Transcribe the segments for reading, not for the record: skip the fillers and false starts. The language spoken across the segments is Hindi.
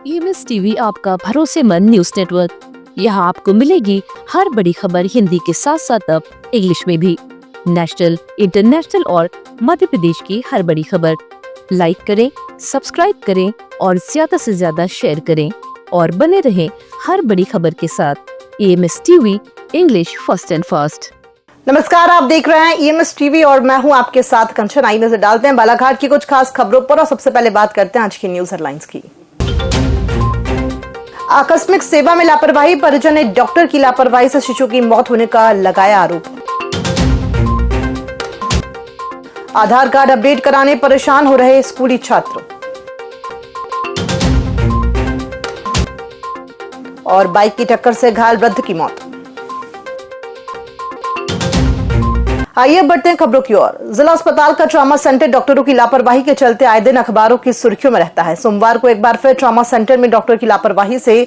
EMS टीवी आपका भरोसेमंद न्यूज नेटवर्क। यहाँ आपको मिलेगी हर बड़ी खबर हिंदी के साथ साथ अब इंग्लिश में भी। नेशनल, इंटरनेशनल और मध्य प्रदेश की हर बड़ी खबर लाइक करें, सब्सक्राइब करें और ज्यादा से ज्यादा शेयर करें और बने रहें हर बड़ी खबर के साथ। EMS TV, English first and fast. नमस्कार, आप देख रहे हैं EMS टीवी और मैं हूं आपके साथ कंचन। आई नजर डालते हैं बालाघाट की कुछ खास खबरों पर और सबसे पहले बात करते हैं आज की न्यूज हेडलाइंस की। आकस्मिक सेवा में लापरवाही, परिजन ने डॉक्टर की लापरवाही से शिशु की मौत होने का लगाया आरोप। आधार कार्ड अपडेट कराने परेशान हो रहे स्कूली छात्र। और बाइक की टक्कर से घायल वृद्ध की मौत। आइए बढ़ते हैं खबरों की ओर। जिला अस्पताल का ट्रॉमा सेंटर डॉक्टरों की लापरवाही के चलते आए दिन अखबारों की सुर्खियों में रहता है। सोमवार को एक बार फिर ट्रॉमा सेंटर में डॉक्टर की लापरवाही से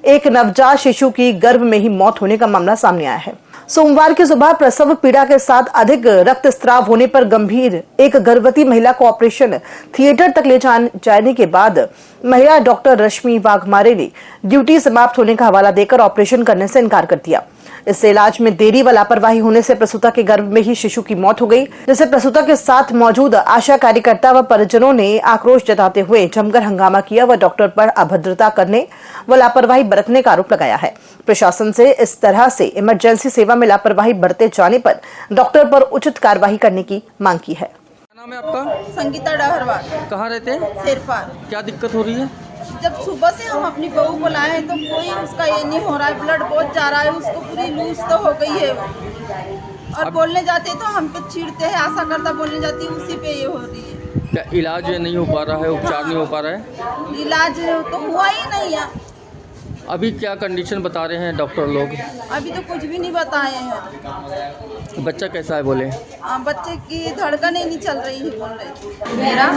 एक नवजात शिशु की गर्भ में ही मौत होने का मामला सामने आया है। सोमवार की सुबह प्रसव पीड़ा के साथ अधिक रक्तस्राव होने पर गंभीर एक गर्भवती महिला को ऑपरेशन थिएटर तक ले जाने के बाद महिला डॉक्टर रश्मि वाघमारे ने ड्यूटी समाप्त होने का हवाला देकर ऑपरेशन करने से इनकार कर दिया। इससे इलाज में देरी व लापरवाही होने से प्रसूता के गर्भ में ही शिशु की मौत हो गई, जिससे प्रसूता के साथ मौजूद आशा कार्यकर्ता व परिजनों ने आक्रोश जताते हुए जमकर हंगामा किया व डॉक्टर पर अभद्रता करने व लापरवाही बरतने का आरोप लगाया है। प्रशासन से इस तरह से इमरजेंसी सेवा में लापरवाही बरते जाने पर डॉक्टर पर उचित कार्रवाई करने की मांग की है। नाम है आपका? संगीता डहरवाल। कहाँ रहते हैं? शेरपार। क्या दिक्कत हो रही है? जब सुबह से हम अपनी बहू को लाए हैं तो कोई उसका ये नहीं हो रहा है, ब्लड बहुत जा रहा है, उसको पूरी लूज तो हो गई है और बोलने जाते तो हम पे छीड़ते हैं, आशा करता बोलने जाती है, उसी पे ये हो रही है। क्या इलाज नहीं हो पा रहा है, उपचार नहीं हो पा रहा है? इलाज तो हुआ ही नहीं है। अभी क्या कंडीशन बता रहे हैं डॉक्टर लोग? अभी तो कुछ भी नहीं बताए हैं। बच्चा कैसा है बोले? बच्चे की धड़कन ही नहीं चल रही है, बोल रहे। मेरा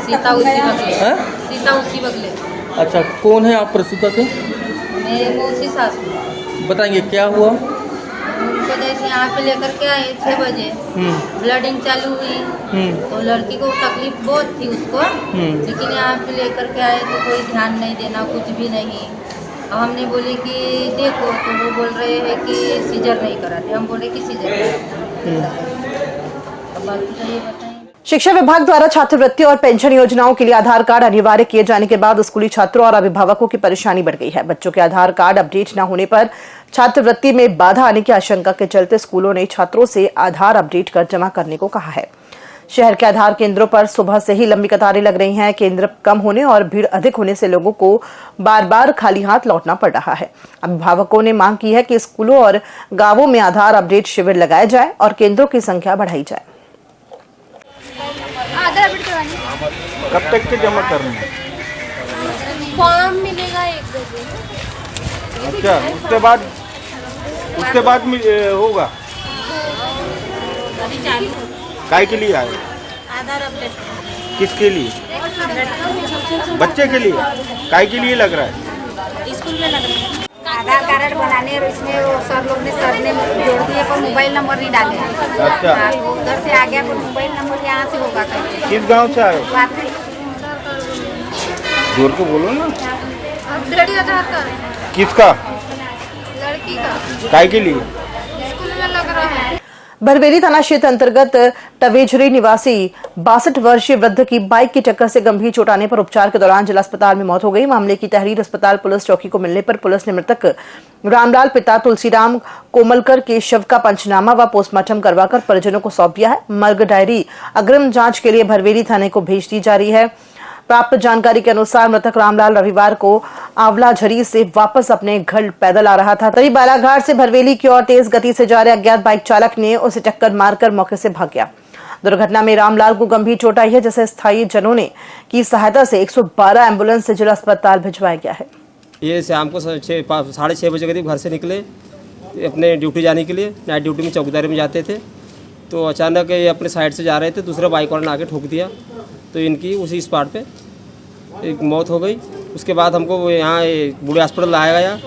सीता उसी बगले। है? सीता उसी बगले। अच्छा, कौन है आप प्रसूता के? मेरे मौसी सासू। बताएंगे क्या हुआ? उनको जैसे यहाँ पे लेकर के आए 6 बजे, ब्लडिंग चालू हुई तो लड़की को तकलीफ बहुत थी उसको, लेकिन यहाँ पे लेकर के आए तो कोई ध्यान नहीं देना, कुछ भी नहीं। हमने बोले कि देखो, तो वो बोल रहे हैं कि सीजर नहीं कराते, हम बोले कि सीजर कराते। अब बाकी तो ये बताएं। शिक्षा विभाग द्वारा छात्रवृत्ति और पेंशन योजनाओं के लिए आधार कार्ड अनिवार्य किए जाने के बाद स्कूली छात्रों और अभिभावकों की परेशानी बढ़ गई है। बच्चों के आधार कार्ड अपडेट न होने पर छात्रवृत्ति में बाधा आने की आशंका के चलते स्कूलों ने छात्रों से आधार अपडेट कर जमा करने को कहा है। शहर के आधार केंद्रों पर सुबह से ही लंबी कतारें लग रही हैं। केंद्र कम होने और भीड़ अधिक होने से लोगों को बार बार खाली हाथ लौटना पड़ रहा है। अभिभावकों ने मांग की है कि स्कूलों और गांवों में आधार अपडेट शिविर लगाए जाए और केंद्रों की संख्या बढ़ाई जाए। कब तक के जमा करने? फॉर्म मिलेगा 1 बजे। अच्छा, उसके बाद होगा। काय के लिए आए? आधार अपडेट। किसके लिए? बच्चे के लिए? काय के लिए लग रहा है? स्कूल में लग रहा है। आधार कार्ड बनाने और इसमें वो सर लोग ने जोड़ दिए पर मोबाइल नंबर नहीं डाले। अच्छा, उधर से आ गया तो मोबाइल नंबर यहाँ से होगा। किस गांव से आए? जोर के बोलो ना। अपडेट आधार कार्ड किसका? लड़की का। काय के लिए? स्कूल में लग रहा है। भरवेली थाना क्षेत्र अंतर्गत टवेझरी निवासी 62 वर्षीय वृद्ध की बाइक की टक्कर से गंभीर चोट आने पर उपचार के दौरान जिला अस्पताल में मौत हो गई। मामले की तहरीर अस्पताल पुलिस चौकी को मिलने पर पुलिस ने मृतक रामलाल पिता तुलसीराम कोमलकर के शव का पंचनामा व पोस्टमार्टम करवाकर परिजनों को सौंप दिया है। मर्ग डायरी अग्रिम जांच के लिए भरवेली थाने को भेज दी जा रही है। प्राप्त जानकारी के अनुसार मृतक रामलाल रविवार को आंवलाझरी से वापस अपने घर पैदल आ रहा था, तभी बालाघाट से भरवेली की ओर तेज गति से जा रहे अज्ञात बाइक चालक ने उसे टक्कर मारकर मौके से भाग गया। दुर्घटना में रामलाल को गंभीर चोट आई है, जिसे स्थायी जनों ने की सहायता से 112 एम्बुलेंस से जिला अस्पताल भिजवाया गया है। ये शाम को 6:30 बजे करीब घर से निकले अपने ड्यूटी जाने के लिए। नाइट ड्यूटी में चौकीदारी में जाते थे तो अचानक ये अपने साइड से जा रहे थे, दूसरा बाइक वाले ने आके ठोक दिया तो इनकी उसी स्पॉट पे एक मौत हो गई। उसके बाद हमको यहाँ बूढ़े हॉस्पिटल लाया गया।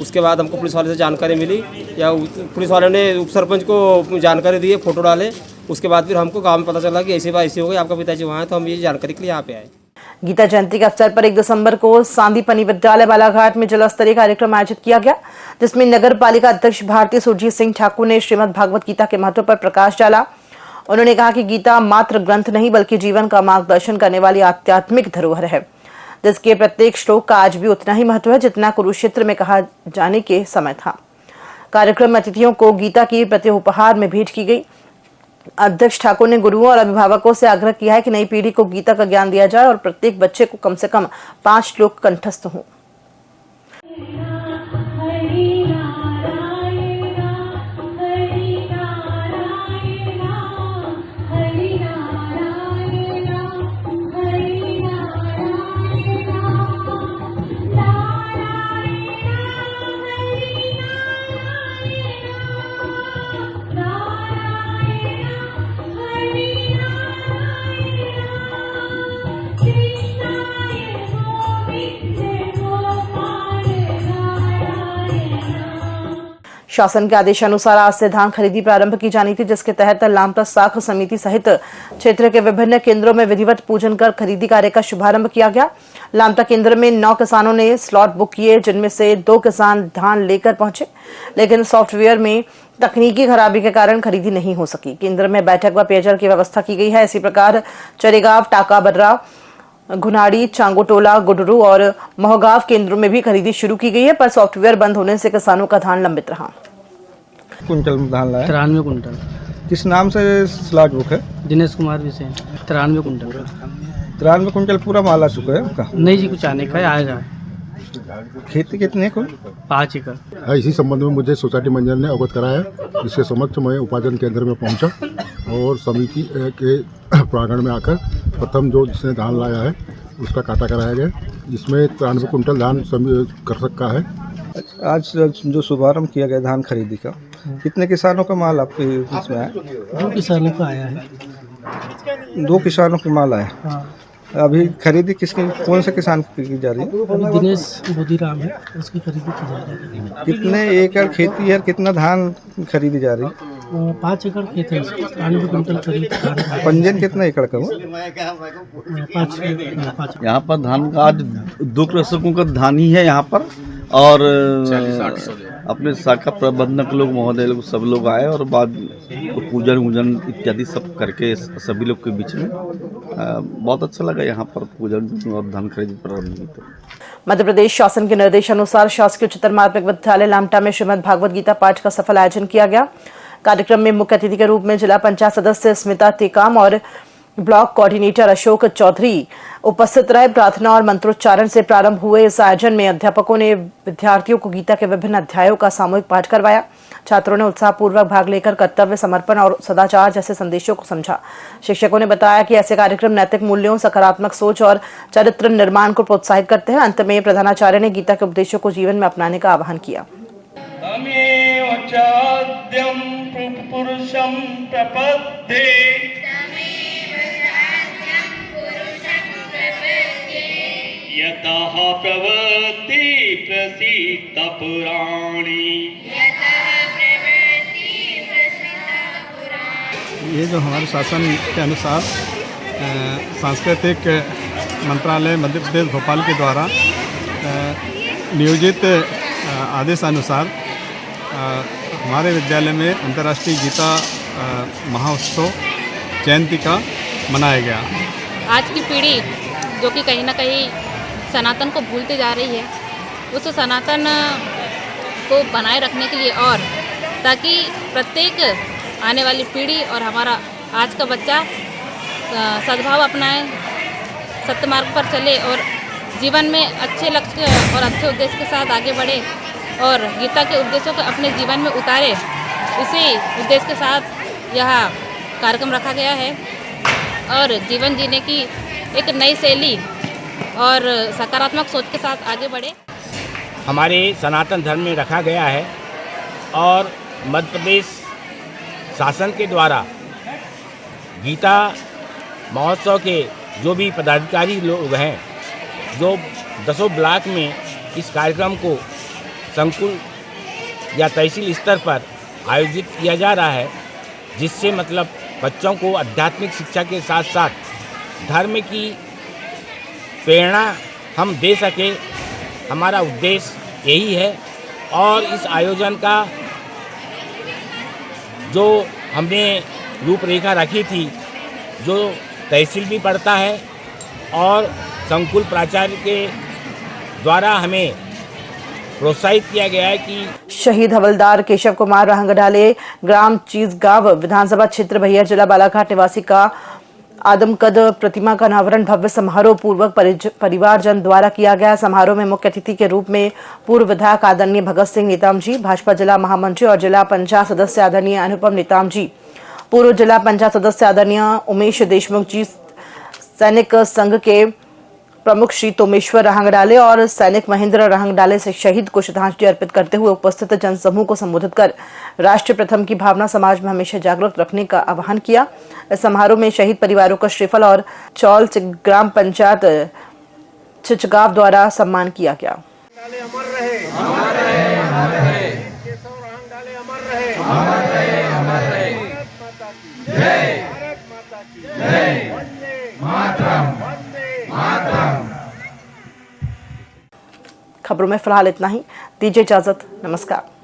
उसके बाद हमको पुलिस वाले से जानकारी मिली, या पुलिस वाले ने उप सरपंच को जानकारी दी, फोटो डाले। उसके बाद फिर हमको गाँव में पता चला कि ऐसी बात ऐसी हो गई, आपका पिताजी वहाँ है, तो हम ये जानकारी के लिए यहाँ पे आए। गीता जयंती के अवसर पर 1 दिसंबर को सांदीपनी विद्यालय बालाघाट में जिला स्तरीय कार्यक्रम आयोजित किया गया, जिसमें नगर पालिका अध्यक्ष भारती सुरजीत सिंह ठाकुर ने श्रीमद् भागवत गीता के महत्व पर प्रकाश डाला। उन्होंने कहा कि गीता मात्र ग्रंथ नहीं बल्कि जीवन का मार्गदर्शन करने वाली आध्यात्मिक धरोहर है, जिसके प्रत्येक श्लोक का आज भी उतना ही महत्व है जितना कुरुक्षेत्र में कहा जाने के समय था। कार्यक्रम में अतिथियों को गीता की प्रति उपहार में भेंट की गई। अध्यक्ष ठाकुर ने गुरुओं और अभिभावकों से आग्रह किया है कि नई पीढ़ी को गीता का ज्ञान दिया जाए और प्रत्येक बच्चे को कम से कम 5 श्लोक कंठस्थ हों। शासन के आदेशानुसार आज से धान खरीदी प्रारंभ की जानी थी, जिसके तहत लामटा साख समिति सहित क्षेत्र के विभिन्न केंद्रों में विधिवत पूजन कर खरीदी कार्य का शुभारंभ किया गया। लामटा केंद्र में 9 किसानों ने स्लॉट बुक किए, जिनमें से 2 किसान धान लेकर पहुंचे, लेकिन सॉफ्टवेयर में तकनीकी खराबी के कारण खरीदी नहीं हो सकी। केंद्र में बैठक व पेयजल की व्यवस्था की गई है। इसी प्रकार चरेगांव, टाका बर्रा, घुनाड़ी, चांगोटोला, गुडरू और मोहगांव केंद्रों में भी खरीदी शुरू की गई है, पर सॉफ्टवेयर बंद होने से किसानों का धान लंबित रहा। कुंटल धान लाया 93 कुंटल। किस नाम से स्लॉट बुक है? दिनेश कुमार विषय 93 कुंटल। 93 कुंटल पूरा माल आ चुका है उनका? नहीं जी, कुछ आने का आएगा। खेती कितने को? 5 एकड़। इसी संबंध में मुझे सोसाइटी मैनेजर ने अवगत कराया, इसके समक्ष मैं उपार्जन केंद्र में पहुंचा और समिति के प्रांगण में आकर प्रथम जो जिसने धान लाया है उसका काटा कराया गया, जिसमें 93 कुंटल धान कर सकता है। आज जो शुभारंभ किया गया धान खरीदी का, कितने किसानों का माल आपके इसमें आया? 2 किसानों का आया है। 2 किसानों का माल आया। हाँ। अभी खरीदी किसकी, कौन से किसान की जा रही है? अभी दिनेश बोधीराम है, उसकी खरीदी की जा रही है। कितने एकड़ खेती है, कितना धान खरीदी जा रही है? 5 एकड़ खेत है, 93 कुंटल करीब। पंजीयन कितना एकड़ का हुआ? 5। यहाँ पर धान का आज 2 कृषकों का धान ही है यहाँ पर, और अपने शाखा प्रबंधक लोग, महोदय लोग, सब लोग आए और बाद पूजन वूजन इत्यादि सब करके सभी लोग के बीच में बहुत अच्छा लगा यहाँ पर पूजन और धान खरीदी प्रारंभ हुई। मध्य प्रदेश शासन के निर्देशानुसार शासकीय उच्चतर माध्यमिक विद्यालय लामटा में श्रीमद् भागवत गीता पाठ का सफल आयोजन किया गया। कार्यक्रम में मुख्य अतिथि के रूप में जिला पंचायत सदस्य स्मिता टेकाम और ब्लॉक कोऑर्डिनेटर अशोक चौधरी उपस्थित रहे। प्रार्थना और मंत्रोच्चारण से प्रारंभ हुए इस आयोजन में अध्यापकों ने विद्यार्थियों को गीता के विभिन्न अध्यायों का सामूहिक पाठ करवाया। छात्रों ने उत्साहपूर्वक भाग लेकर कर्तव्य, समर्पण और सदाचार जैसे संदेशों को समझा। शिक्षकों ने बताया कि ऐसे कार्यक्रम नैतिक मूल्यों, सकारात्मक सोच और चरित्र निर्माण को प्रोत्साहित करते हैं। अंत में प्रधानाचार्य ने गीता के उपदेशों को जीवन में अपनाने का आह्वान किया। यतः प्रवृत्ति प्रसीद पुराणी। ये जो हमारे शासन के अनुसार सांस्कृतिक मंत्रालय मध्य प्रदेश भोपाल के द्वारा नियोजित आदेशानुसार हमारे विद्यालय में अंतर्राष्ट्रीय गीता महोत्सव जयंती का मनाया गया। आज की पीढ़ी जो कि कहीं ना कहीं सनातन को भूलती जा रही है, उस सनातन को बनाए रखने के लिए और ताकि प्रत्येक आने वाली पीढ़ी और हमारा आज का बच्चा सद्भाव अपनाए, सत्य मार्ग पर चले और जीवन में अच्छे लक्ष्य और अच्छे उद्देश्य के साथ आगे बढ़े और गीता के उद्देश्यों को अपने जीवन में उतारे। इसी उद्देश्य के साथ यह कार्यक्रम रखा गया है और जीवन जीने की एक नई शैली और सकारात्मक सोच के साथ आगे बढ़े। हमारे सनातन धर्म में रखा गया है और मध्य प्रदेश शासन के द्वारा गीता महोत्सव के जो भी पदाधिकारी लोग हैं, जो 10 ब्लॉक में इस कार्यक्रम को संकुल या तहसील स्तर पर आयोजित किया जा रहा है, जिससे मतलब बच्चों को आध्यात्मिक शिक्षा के साथ साथ धर्म की प्रेरणा हम दे सके, हमारा उद्देश्य यही है। और इस आयोजन का जो हमने रूपरेखा रखी थी, जो तहसील भी पड़ता है और संकुल प्राचार्य के द्वारा हमें प्रोत्साहित किया गया है कि शहीद हवलदार केशव कुमार रहंगडाले ग्राम चीजगांव विधानसभा क्षेत्र भैया जिला बालाघाट निवासी का आदमकद प्रतिमा का अनावरण भव्य समारोह पूर्वक परिवारजन द्वारा किया गया। समारोह में मुख्य अतिथि के रूप में पूर्व विधायक आदरणीय भगत सिंह नेताम जी, भाजपा जिला महामंत्री और जिला पंचायत सदस्य आदरणीय अनुपम नेताम जी, पूर्व जिला पंचायत सदस्य आदरणीय उमेश देशमुख जी, सैनिक संघ के प्रमुख श्री तोमेश्वर रहंगडाले और सैनिक महेंद्र रहंगडाले से शहीद को श्रद्धांजलि अर्पित करते हुए उपस्थित जनसमूह को संबोधित कर राष्ट्र प्रथम की भावना समाज में हमेशा जागरूक रखने का आह्वान किया। इस समारोह में शहीद परिवारों का श्रीफल और चौल ग्राम पंचायत चिचगांव द्वारा सम्मान किया गया। खबरों में फिलहाल इतना ही। दीजिए इजाजत। नमस्कार।